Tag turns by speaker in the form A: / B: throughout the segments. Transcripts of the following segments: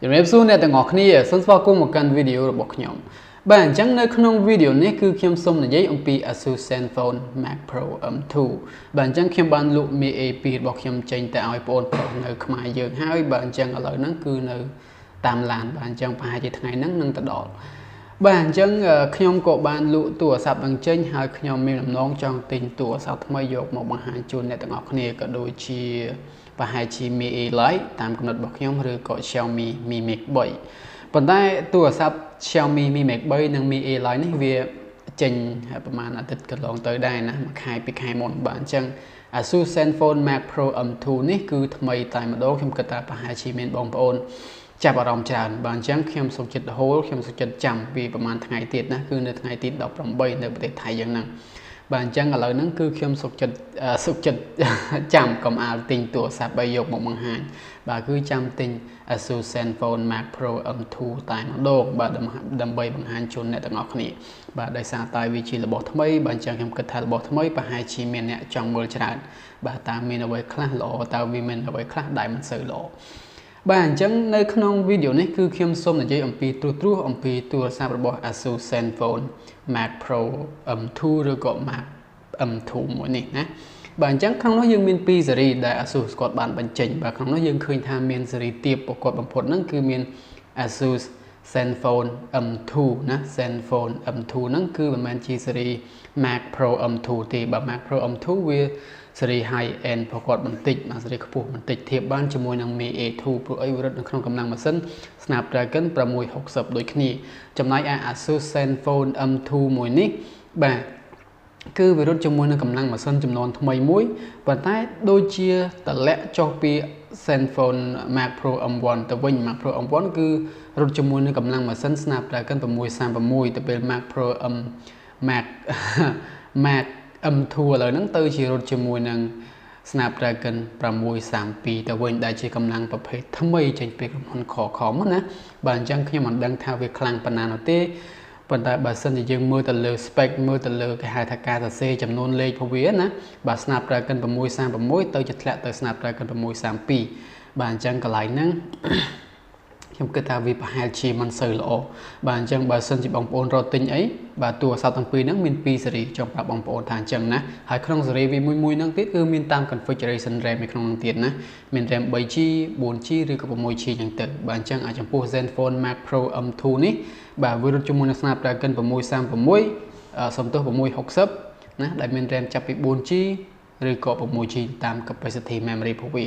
A: ជំរាបសួរអ្នកទាំងអស់គ្នាសូមស្វាគមន៍មកកាន់វីដេអូរបស់ខ្ញុំបាទអញ្ចឹងនៅក្នុងវីដេអូនេះគឺខ្ញុំសូមនិយាយអំពី Asus Zenfone Max Pro M2 បាទអញ្ចឹងខ្ញុំបានលក់ Mi A2 របស់ខ្ញុំចេញទៅឲ្យបងប្អូននៅខ្មែរយើងហើយបាទអញ្ចឹងឥឡូវហ្នឹងគឺនៅតាមឡានបាទអញ្ចឹងប្រហែលជាថ្ងៃហ្នឹងនឹងទៅដល់បាទអញ្ចឹងខ្ញុំក៏បានលក់ទូរស័ព្ទនឹងចេញហើយខ្ញុំមានបំណងចង់ទិញទូរស័ព្ទថ្មីយកមកបង្ហាញជូនអ្នកទាំងអស់គ្នាក៏ដូចជាប្រហែលជា Mi A Lite តាមកំណត់របស់ខ្ញុំឬក៏ Xiaomi Mi Mix 3ប៉ុន្តែទូរស័ព្ទ Xiaomi Mi Mix 3និង Mi A Lite នេះវាចេញប្រហែលអាទិត្យកន្លងទៅដែរណាមួយខែពីរខែមុនបាទអញ្ចឹង Asus Zenfone Max Pro M2 នេះគឺថ្មីតែម្ដងខ្ញុំគិតថាប្រហែលជាមានបងប្អូនចាប់អារម្មណ៍ច្រើនបាទអញ្ចឹងខ្ញុំសូមចិត្តរហូតខ្ញុំសូមចិត្តចាំពីប្រហែលថ្ងៃទៀតណាគឺនៅថ្ងៃទី18នៅប្រទេសថៃយ៉ាងហ្នឹងបាទអញ្ចឹងឥឡូវហ្នឹងគឺខ្ញុំសុខចិត្តចាំកុំអាលទិញទូរស័ព្ទបីយកមកបង្ហាញបាទគឺចាំទិញ Asus Zenfone Max Pro M2 តែម្ដងបាទដើម្បីបង្ហាញជូនអ្នកទាំងអស់គ្នាបាទដោយសារតែវាជារបស់ថ្មីបាទអញ្ចឹងខ្ញុំគិតថារបស់ថ្មីប្រហែលជាមានអ្នកចង់មើលច្រើនបាទតើមានអ្វីខ្លះល្អតើវាមានអ្វីខ្លះដែលមិនសូវល្អបាទអញ្ចឹងនៅក្នុងវីដេអូនេះគឺខ្ញុំសូមនិយាយអំពីត្រួសអំពីទូរស័ព្ទរបស់ Asus Zenfone Max Pro M2 ឬក៏ Max M2 មួយនេះណាបាទអញ្ចឹងក្នុងនោះយើងមាន2ស៊េរីដែល Asus គាត់បានបញ្ចេញបាទក្នុងនោះយើងឃើញថាមានស៊េរីទាបប្រកបបំផុតហ្នឹងគឺមាន Asus Zenfone M2 ណា Zenfone M2 ហ្នឹងគឺមិនមែនជាស៊េរី Max Pro M2 ទេបាទ Max Pro M2 វាស៊េរី high end ប្រកបបន្តិចបាទស៊េរីខ្ពស់បន្តិចធៀបបានជាមួយនឹង Mi A2 ព្រោះអីវារត់នៅក្នុងកម្លាំងម៉ាស៊ីន Snapdragon 660ដូចគ្នាចំណែកឯ Asus Zenfone M2 មួយនេះបាទគឺវារត់ជាមួយនឹងកម្លាំងម៉ាស៊ីនចំនួនថ្មីមួយប៉ុន្តែដូចជាតម្លាក់ចុះពី Zenfone Max Pro M1 ទៅវិញ Max Pro M1 គឺរត់ជាមួយនឹងកម្លាំងម៉ាស៊ីន Snapdragon 636ទៅពេល Max Pro Max M2 ឥឡូវហ្នឹងទៅជារត់ជាមួយនឹង Snapdragon 632ទៅវិញដែលជាកម្លាំងប្រភេទថ្មីចេញពីក្រុមហ៊ុន Qualcomm ណាបាទអញ្ចឹងខ្ញុំមិនដឹងថាវាខ្លាំងប៉ុណ្ណានោះទេប៉ុន្តែបើសិនជាយើងមើលទៅលើ spec មើលទៅលើគេហៅថាការសរសេរចំនួនលេខរបស់វាណាបាទ Snapdragon 636ទៅជាធ្លាក់ទៅ Snapdragon 632បាទអញ្ចឹងកន្លែងហ្នឹងខ្ញុំគិតថាវាប្រហែលជាមិនសូវល្អបាទអញ្ចឹងបើសិនជាបងប្អូនរត់ទិញអីបាទទូរស័ព្ទទាំងពីរហ្នឹងមាន2ស៊េរីចង់ប្រាប់បងប្អូនថាអញ្ចឹងណាហើយក្នុងស៊េរីវាមួយហ្នឹងទៀតគឺមានតាម configuration RAM នៅក្នុងហ្នឹងទៀតណាមាន RAM 3G 4G ឬក៏ 6G អញ្ចឹងទៅបាទអញ្ចឹងអាចចំពោះ Zenfone Max Pro M2 នេះបាទវារត់ជាមួយនឹង Snapdragon 636សំទោស660ណាដែលមាន RAM ចាប់ពី 4G ឬក៏ 6G តាម capacity memory របស់វា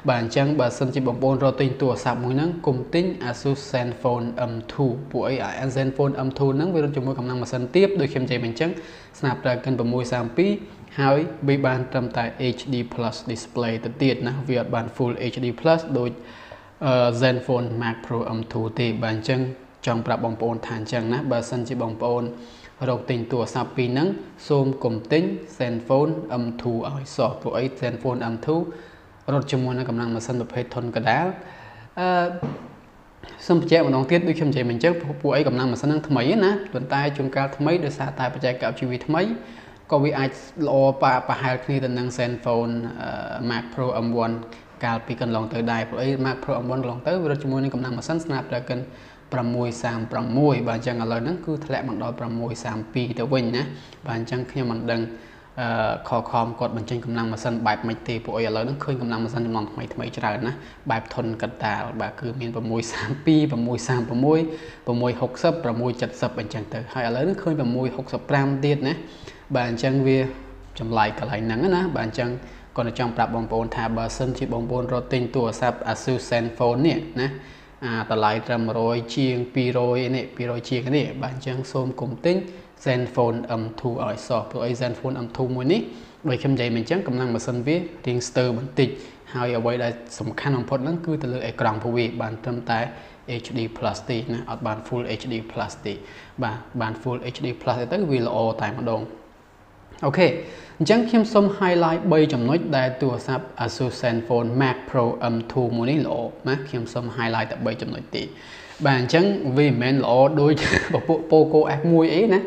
A: បាទអញ្ចឹងបើសិនជាបងប្អូនរកទិញទូរស័ព្ទមួយហ្នឹងកុំទិញ Asus Zenfone M2 ពួកអី Zenfone M2 ហ្នឹងវារត់ជាមួយកម្លាំងម៉ាស៊ីនទាបដូចខ្ញុំនិយាយមិញអញ្ចឹង Snapdragon 632ហើយវាបានត្រឹមតែ HD Plus display ទៅទៀតណាវាអត់បាន Full HD Plus ដូច Zenfone Max Pro M2 ទេបាទអញ្ចឹងចង់ប្រាប់បងប្អូនថាអញ្ចឹងណាបើសិនជាបងប្អូនរកទិញទូរស័ព្ទពីរហ្នឹងសូមកុំទិញ Zenfone M2 ឲ្យសោះព្រោះអី Zenfone M2 រត់ជាមួយនឹងកម្លាំងម៉ាស៊ីនប្រភេទធុនកដាលសូមបញ្ជាក់ម្ដងទៀតដូចខ្ញុំនិយាយមិញអញ្ចឹងពួកអីកម្លាំងម៉ាស៊ីនហ្នឹងថ្មីណាប៉ុន្តែជួនកាលថ្មីដោយសារតែបច្ចេកវិទ្យាវាថ្មីក៏វាអាចល្អប្រហែលគ្នាទៅនឹង Zenfone Max Pro M1 កាលពីកន្លងទៅដែរព្រោះអី Max Pro M1 កន្លងទៅវារត់ជាមួយនឹងកម្លាំងម៉ាស៊ីន Snapdragon 636បាទអញ្ចឹងឥឡូវហ្នឹងគឺធ្លាក់មកដល់632ទៅវិញណាបាទអញ្ចឹងខ្ញុំមិនដឹងQualcommគាត់បញ្ចេញកម្លាំងម៉ាស៊ីនបែបម៉េចទេពួកអីឥឡូវហ្នឹងឃើញកម្លាំងម៉ាស៊ីនចំនួនថ្មីច្រើនណាបែបធុនកដាលបាទគឺមាន632 636 660 670អញ្ចឹងទៅហើយឥឡូវហ្នឹងឃើញ665ទៀតណាបាទអញ្ចឹងវាចម្លែកកន្លែងហ្នឹងណាបាទអញ្ចឹងគាត់ចង់ប្រាប់បងប្អូនថាបើសិនជាបងប្អូនរត់ទិញទូរស័ព្ទ Asus Zenfone នេះណាតម្លៃត្រឹម100ជាង200នេះ200ជាងនេះបាទអញ្ចឹងសូមកុំទិញ Zenfone M2 ឲ្យសោះព្រោះអី Zenfone M2 មួយនេះដូចខ្ញុំនិយាយមិញអញ្ចឹងកម្លាំងម៉ាស៊ីនវារៀងស្ទើរបន្តិចហើយអ្វីដែលសំខាន់បំផុតហ្នឹងគឺទៅលើអេក្រង់របស់វាបានត្រឹមតែ HD Plus ទេណាអត់បាន Full HD Plus ទេបាទបាន Full HD Plus ទៅវាល្អតែម្ដងអូខេអញ្ចឹងខ្ញុំសូម highlight 3ចំណុចដែលទូរស័ព្ទ Asus Zenfone Max Pro M2 មួយនេះល្អណាខ្ញុំសូម highlight តែ3ចំណុចទេបាទអញ្ចឹងវាមិនមែនល្អដូចពពួក Poco F1 អីណា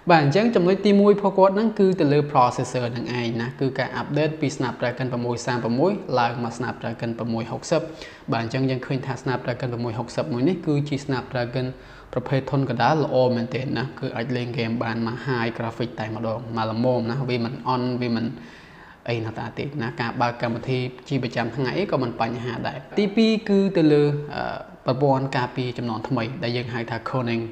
A: bạn chẳng trong lấy tim mùi phô năng cứ từ lơ processor năng ai nè cứ cả update pi Snapdragon 636 lại mà Snapdragon 660bạn chẳngยังเคย ថា Snapdragon 660មួយនេះគឺជា Snapdragon ប្រភេទធន់កណ្ដាលល្អមែនទែនណាគឺអាចលេងហ្គេមបានមក high graphic តែម្ដងមកល្មមណាវាមិន on វាមិនអីណាតាទេណាការបើកកម្មវិធីជាប្រចាំថ្ងៃក៏មិនបញ្ហាដែរទី2គឺទៅលើប្រព័ន្ធការពារចំនួនថ្មីដែលយើងហៅថា Corning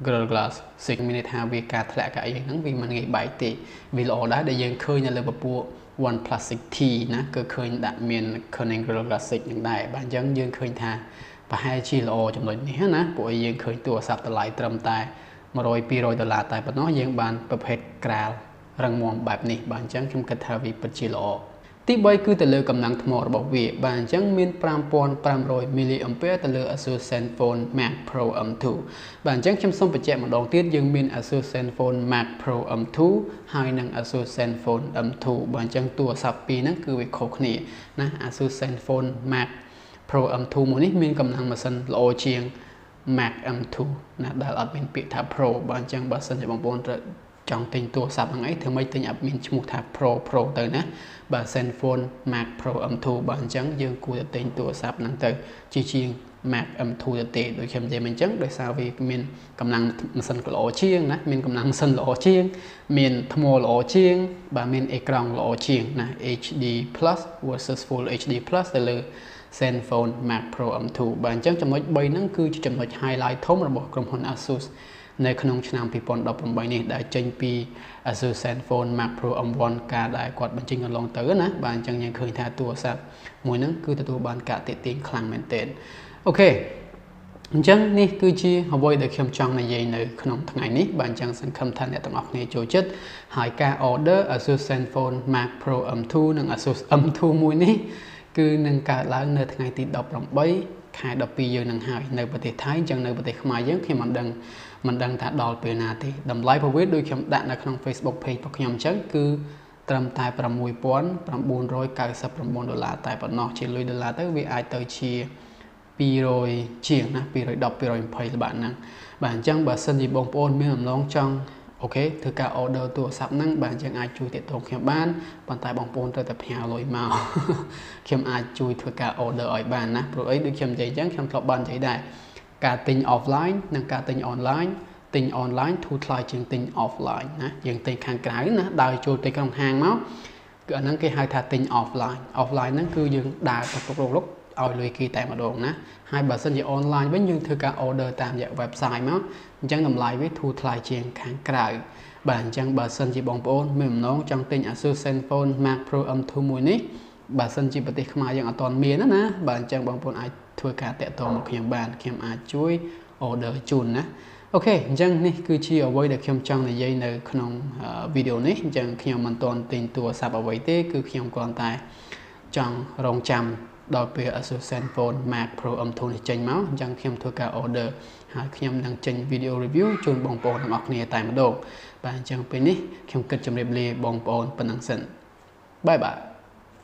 A: Gorilla Glass 6មានន័យថាវាការធ្លាក់កាអីហ្នឹងវាមិនងាយបែកទេវាល្អដែរដែលយើងឃើញនៅលើពពួក OnePlus 6T ណាគឺឃើញដាក់មាន Corning Gorilla Glass 6ហ្នឹងដែរបាទអញ្ចឹងយើងឃើញថាប្រហែលជាល្អចំណុចនេះណាពួកយើងឃើញទូរស័ព្ទតម្លៃត្រឹមតែ$100-200តែប៉ុណ្ណោះយើងបានប្រភេទក្រាលរឹងមាំបែបនេះបាទអញ្ចឹងខ្ញុំគិតថាវាពិតជាល្អទី3គឺទៅលើកម្លាំងថ្មរបស់វាបាទអញ្ចឹងមាន5500 mAh ទៅលើ Asus Zenfone Max Pro M2 បាទអញ្ចឹងខ្ញុំសូមបញ្ជាក់ម្ដងទៀតយើងមាន Asus Zenfone Max Pro M2 ហើយនិង Asus Zenfone M2 បាទអញ្ចឹងទូរស័ព្ទពីរហ្នឹងគឺវាខុសគ្នាណា Asus Zenfone Max Pro M2 មួយនេះមានកម្លាំងម៉ាស៊ីនល្អជាង Max M2 ណាដែលអត់មានពាក្យថា Pro បាទអញ្ចឹងបើសិនជាបងប្អូនចង់ទិញទូរស័ព្ទហ្នឹងអីធ្វើម៉េចទិញអត់មានឈ្មោះថា Pro ទៅណាបាទ Zenfone Max Pro M2 បាទអញ្ចឹងយើងគួរតែទិញទូរស័ព្ទហ្នឹងទៅជាង Max M2 ទៅទេដូចខ្ញុំនិយាយមិនអញ្ចឹងដោយសារវាមានកម្លាំងម៉ាស៊ីនល្អជាងណាមានកម្លាំងម៉ាស៊ីនល្អជាងមានថ្មល្អជាងបាទមានអេក្រង់ល្អជាងណា HD+ versus Full HD+ ទៅលើ Zenfone Max Pro M2 បាទអញ្ចឹងចំណុច3ហ្នឹងគឺជាចំណុច highlight ធំរបស់ក្រុមហ៊ុន Asus នៅក្នុងឆ្នាំ2018នេះដែលចេញពី Asus Zenfone Max Pro M1 ការដែលគាត់បញ្ចេញកន្លងទៅណាបាទអញ្ចឹងយើងឃើញថាទូរស័ព្ទមួយហ្នឹងគឺទទួលបានការទាក់ទាញខ្លាំងមែនទែនអូខេអញ្ចឹងនេះគឺជាអ្វីដែលខ្ញុំចង់និយាយនៅក្នុងថ្ងៃនេះបាទអញ្ចឹងសង្ឃឹមថាអ្នកទាំងអស់គ្នាចូលចិត្តហើយការ order Asus Zenfone Max Pro M2 និង Asus M2 មួយនេះគឺនឹងកើតឡើងនៅថ្ងៃទី18ខែ12យើងនឹងហើយនៅប្រទេសថៃអញ្ចឹងនៅប្រទេសខ្មែរយើងខ្ញុំមិនដឹងថាដល់ពេលណាទេតម្លៃប្រវេទដូចខ្ញុំដាក់នៅក្នុង Facebook page របស់ខ្ញុំអញ្ចឹងគឺត្រឹមតែ$6,999តែប៉ុណ្ណោះជាលុយដុល្លារទៅវាអាចទៅជា200ជាងណា210 220បាតហ្នឹងបាទអញ្ចឹងបើសិនជាបងប្អូនមានអំណងចង់អូខេធ្វើការ order ទូរស័ព្ទហ្នឹងបាទអញ្ចឹងអាចជួយទាក់ទងខ្ញុំបានប៉ុន្តែបងប្អូនត្រូវតែផ្ញើលុយមកខ្ញុំអាចជួយធ្វើការ order ឲ្យបានណាព្រោះអីដូចខ្ញុំនិយាយអញ្ចឹងខ្ញុំធ្លាប់បាននិយាយដែរការទិញ offline និងការទិញ online ទិញ online ធូរថ្លៃជាងទិញ offline ណាយើងទិញខាងក្រៅណាដើរចូលទៅក្នុងហាងមកគឺអាហ្នឹងគេហៅថាទិញ offline ហ្នឹងគឺយើងដើរទៅរុកឲ្យលុយគេតែម្ដងណាហើយបើសិនជា online វិញយើងធ្វើការ order តាមរយៈ website មកអញ្ចឹងតម្លៃវាធូរថ្លៃជាងខាងក្រៅបាទអញ្ចឹងបើសិនជាបងប្អូនមានបំណងចង់ទិញ Asus Zenfone Max Pro M2 មួយនេះបើសិនជាប្រទេសខ្មែរយើងអត់ទាន់មានណាបាទអញ្ចឹងបងប្អូនអាចធ្វើការតាក់ទងមកខ្ញុំបានខ្ញុំអាចជួយ order ជូនណាអូខេអញ្ចឹងនេះគឺជាអ្វីដែលខ្ញុំចង់និយាយនៅក្នុងវីដេអូនេះអញ្ចឹងខ្ញុំមិនទាន់ទិញទូរស័ព្ទអ្វីទេគឺខ្ញុំគ្រាន់តែចង់រងចាំដល់ពេល Asus Zenfone Max Pro M2 នេះចេញមកអញ្ចឹងខ្ញុំធ្វើការ order ហើយខ្ញុំនឹងចេញ video review ជូនបងប្អូនទាំងអស់គ្នាតែម្ដងបាទអញ្ចឹងពេលនេះខ្ញុំគិតជម្រាបលាបងប្អូនប៉ុណ្ណឹងសិនបាយបាយ